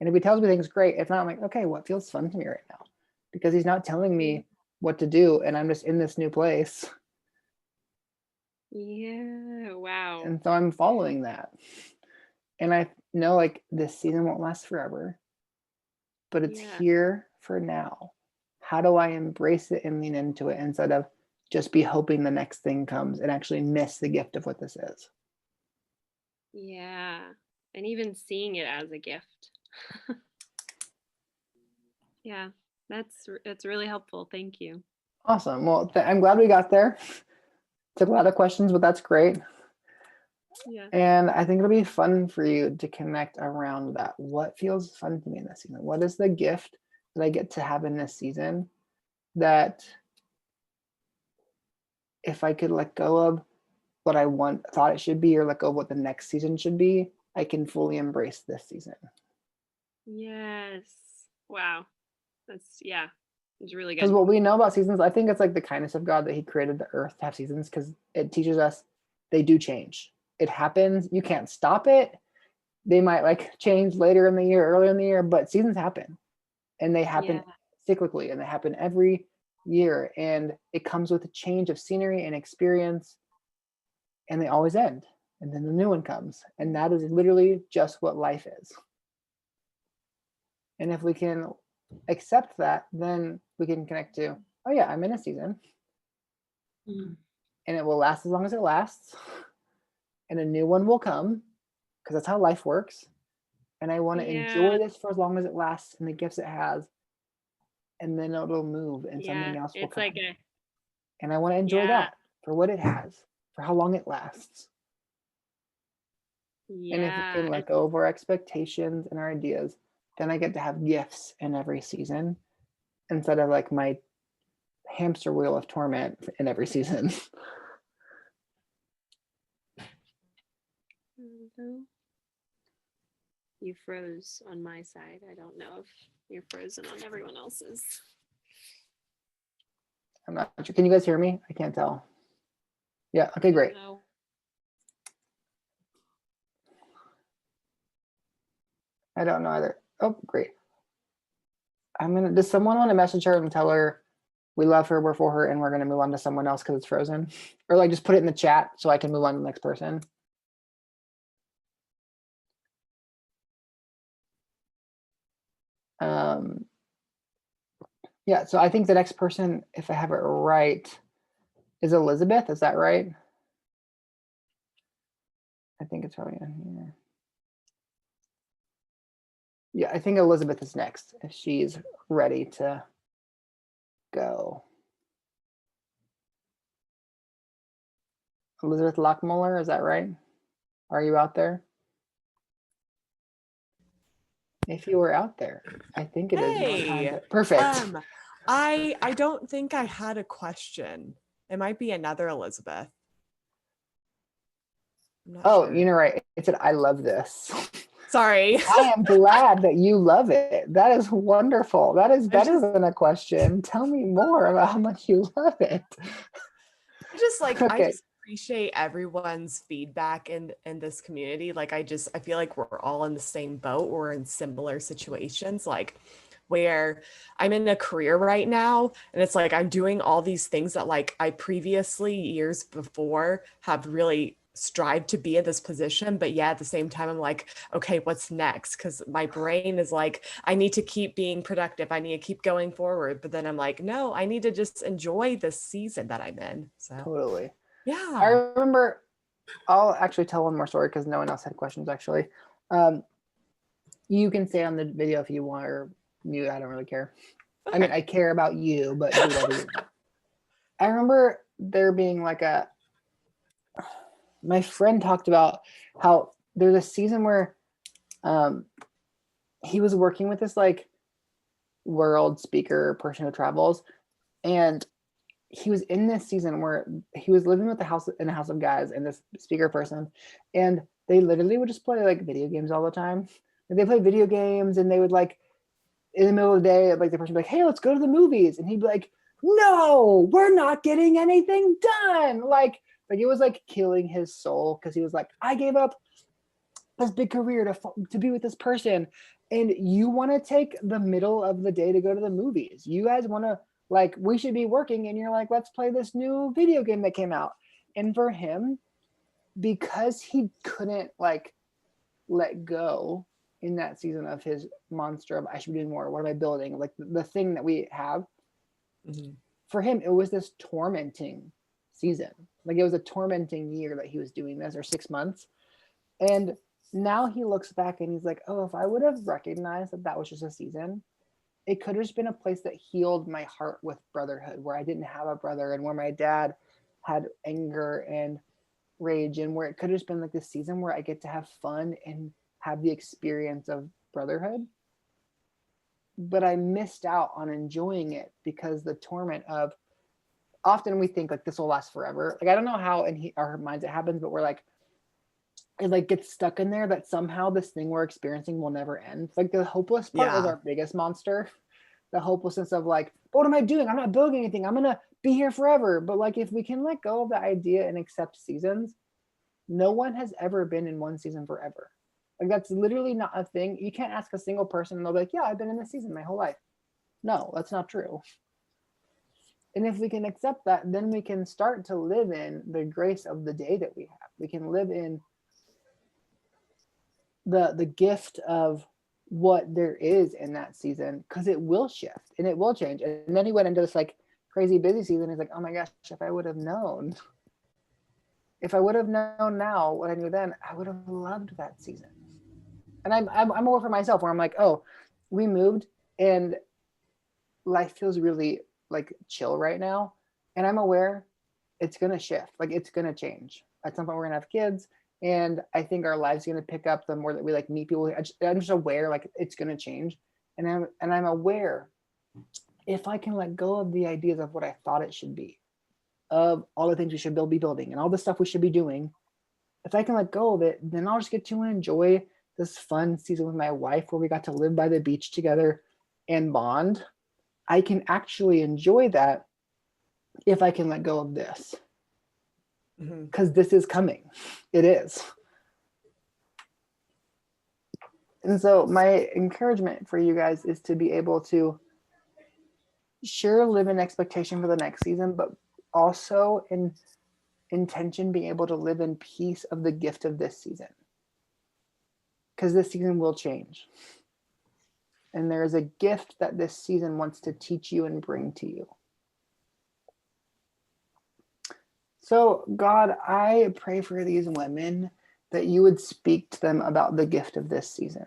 And if he tells me things, great. If not, I'm like, okay, what feels fun to me right now? Because he's not telling me what to do. And I'm just in this new place. Yeah. Wow. And so I'm following that. And I know like this season won't last forever, but it's Yeah. here for now. how do I embrace it and lean into it instead of just be hoping the next thing comes and actually miss the gift of what this is? Yeah. And even seeing it as a gift. Yeah. That's really helpful. Thank you. Awesome. Well, I'm glad we got there. Took a lot of questions, but that's great. Yeah. And I think it'll be fun for you to connect around that. What feels fun to me in this season? What is the gift that I get to have in this season that if I could let go of what I thought it should be, or let go of what the next season should be, I can fully embrace this season. Yes. Wow. Yeah. It's really Because good. what we know about seasons, I think it's like the kindness of God that He created the earth to have seasons, because it teaches us they do change. It happens. You can't stop it. They might like change later in the year, earlier in the year, but seasons happen, and they happen cyclically, and they happen every year, and it comes with a change of scenery and experience, and they always end, and then the new one comes, and that is literally just what life is. And if we can accept that, then we can connect to, oh yeah, I'm in a season, Mm. and it will last as long as it lasts, and a new one will come, because that's how life works. And I want to enjoy this for as long as it lasts and the gifts it has, and then it'll move and something else will It's come. like a And I want to enjoy Yeah. that for what it has, for how long it lasts. And if we can let go of our expectations and our ideas, then I get to have gifts in every season instead of like my hamster wheel of torment in every season. You froze on my side. I don't know if you're frozen on everyone else's. I'm not sure. Can you guys hear me? I can't tell. Yeah. Okay, great. No. I don't know either. Oh, great. Does someone want to message her and tell her we love her, we're for her, and we're going to move on to someone else because it's frozen? Or like just put it in the chat so I can move on to the next person. Yeah, so I think the next person, if I have it right, is Elizabeth. Is that right? I think it's probably in here. Yeah, I think Elizabeth is next if she's ready to go. Elizabeth Lockmuller, is that right? Are you out there? If you were out there, I think it is. Hey, Perfect. I don't think I had a question. It might be another Elizabeth. I'm not Oh, sure. you know, right. It said, I love this. Sorry. I am glad that you love it. That is wonderful. That is better than a question. Tell me more about how much you love it. I just Okay. appreciate everyone's feedback in this community. Like I feel like we're all in the same boat. We're in similar situations, like where I'm in a career right now, and it's like I'm doing all these things that like I previously years before have really strived to be in this position, but yeah, at the same time I'm like, okay, what's next? Because my brain is like, I need to keep being productive, I need to keep going forward, but then I'm like, no, I need to just enjoy this season that I'm in. So Totally. yeah, I remember, I'll actually tell one more story because no one else had questions actually. You can stay on the video if you want, or mute, I don't really care. okay. I mean, I care about you, but do whatever you want. I remember there being like my friend talked about how there's a season where he was working with this like world speaker person who travels, and he was in this season where he was living with in a house of guys and this speaker person, and they literally would just play like video games all the time. And they play video games, and they would like in the middle of the day, like the person would be like, hey, let's go to the movies, and he'd be like, no, we're not getting anything done. Like it was like killing his soul, because he was like, I gave up this big career to be with this person, and you want to take the middle of the day to go to the movies. You guys want to, like, we should be working, and you're like, let's play this new video game that came out. And for him, because he couldn't like let go in that season of his monster of I should be doing more, what am I building, like the thing that we have, Mhm. For him, it was this tormenting season. Like, it was a tormenting year that he was doing this, or 6 months. And now he looks back and he's like, oh, if I would have recognized that that was just a season, it could have just been a place that healed my heart with brotherhood, where I didn't have a brother and where my dad had anger and rage, and where it could have just been like this season where I get to have fun and have the experience of brotherhood. But I missed out on enjoying it because the torment of, often we think like this will last forever. Like, I don't know how in our minds it happens, but we're like, it like gets stuck in there that somehow this thing we're experiencing will never end. Like, the hopeless part is Yeah. our biggest monster. The hopelessness of like, what am I doing? I'm not building anything. I'm gonna be here forever. But like, if we can let go of the idea and accept seasons, no one has ever been in one season forever. Like, that's literally not a thing. You can't ask a single person and they'll be like, yeah, I've been in this season my whole life. No, that's not true. And if we can accept that, then we can start to live in the grace of the day that we have. We can live in the gift of what there is in that season, because it will shift and it will change. And then he went into this like crazy busy season. He's like, oh my gosh, if I would have known now what I knew then, I would have loved that season. And I'm aware for myself where I'm like, oh, we moved and life feels really like chill right now. And I'm aware it's going to shift. Like, it's going to change. At some point we're going to have kids. And I think our lives are going to pick up the more that we like meet people. I'm just aware like it's going to change. And I'm aware, if I can let go of the ideas of what I thought it should be, of all the things we should be building and all the stuff we should be doing, if I can let go of it, then I'll just get to enjoy this fun season with my wife where we got to live by the beach together and bond. I can actually enjoy that if I can let go of this, Mhm. because this is coming. It is. And so my encouragement for you guys is to be able to sure live in expectation for the next season, but also in intention being able to live in peace of the gift of this season, because this season will change. And there is a gift that this season wants to teach you and bring to you. So God, I pray for these women that you would speak to them about the gift of this season.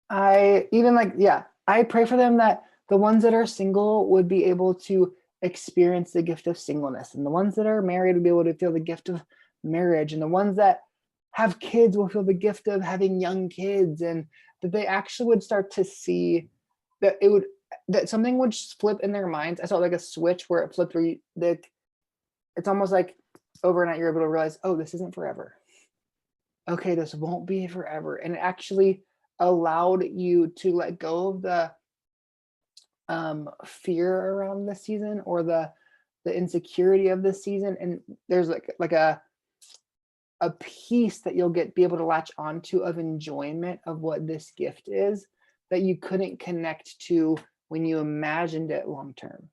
I pray for them that the ones that are single would be able to experience the gift of singleness, and the ones that are married would be able to feel the gift of marriage, and the ones that have kids will feel the gift of having young kids, and that they actually would start to see that that something would flip in their minds. I saw like a switch where it flipped, where it's almost like overnight you're able to realize, oh, this isn't forever. Okay, this won't be forever. And it actually allowed you to let go of the fear around the season, or the insecurity of the season. And there's like a piece that you'll be able to latch onto of enjoyment of what this gift is, that you couldn't connect to when you imagined it long term.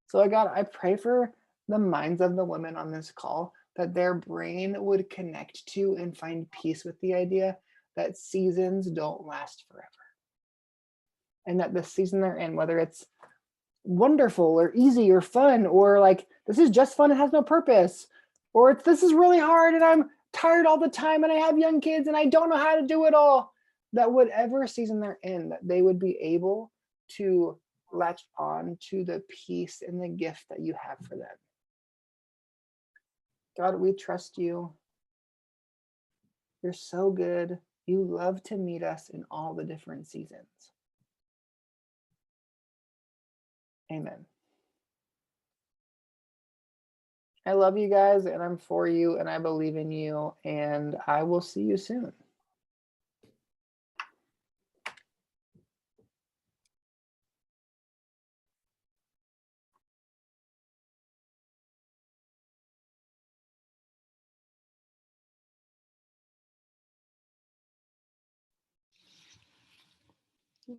So God, I pray for the minds of the women on this call, that their brain would connect to and find peace with the idea that seasons don't last forever. And that the season they're in, whether it's wonderful or easy or fun, or like this is just fun and has no purpose, or this is really hard and I'm tired all the time and I have young kids and I don't know how to do it all, that whatever season they're in, that they would be able to latch on to the peace and the gift that you have for them. God, we trust you. You're so good. You love to meet us in all the different seasons. Amen. I love you guys, and I'm for you, and I believe in you, and I will see you soon.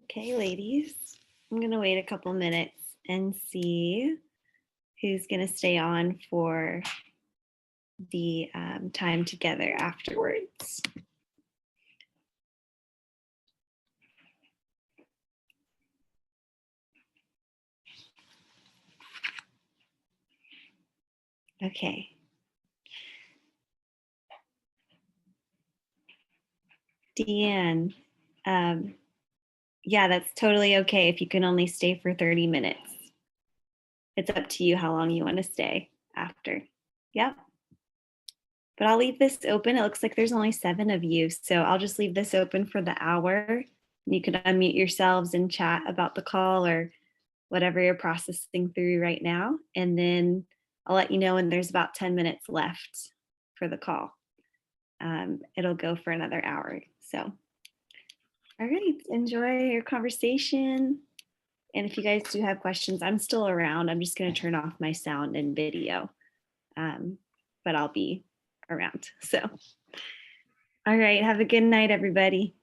Okay, ladies, I'm going to wait a couple minutes and see who's going to stay on for the time together afterwards. Okay. Deanne, yeah, that's totally okay if you can only stay for 30 minutes. It's up to you how long you want to stay after. Yep. But I'll leave this open. It looks like there's only 7 of you. So I'll just leave this open for the hour. You can unmute yourselves and chat about the call or whatever you're processing through right now. And then I'll let you know when there's about 10 minutes left for the call. It'll go for another hour. So, all right, enjoy your conversation. And if you guys do have questions, I'm still around. I'm just going to turn off my sound and video, but I'll be around. So, all right, have a good night, everybody.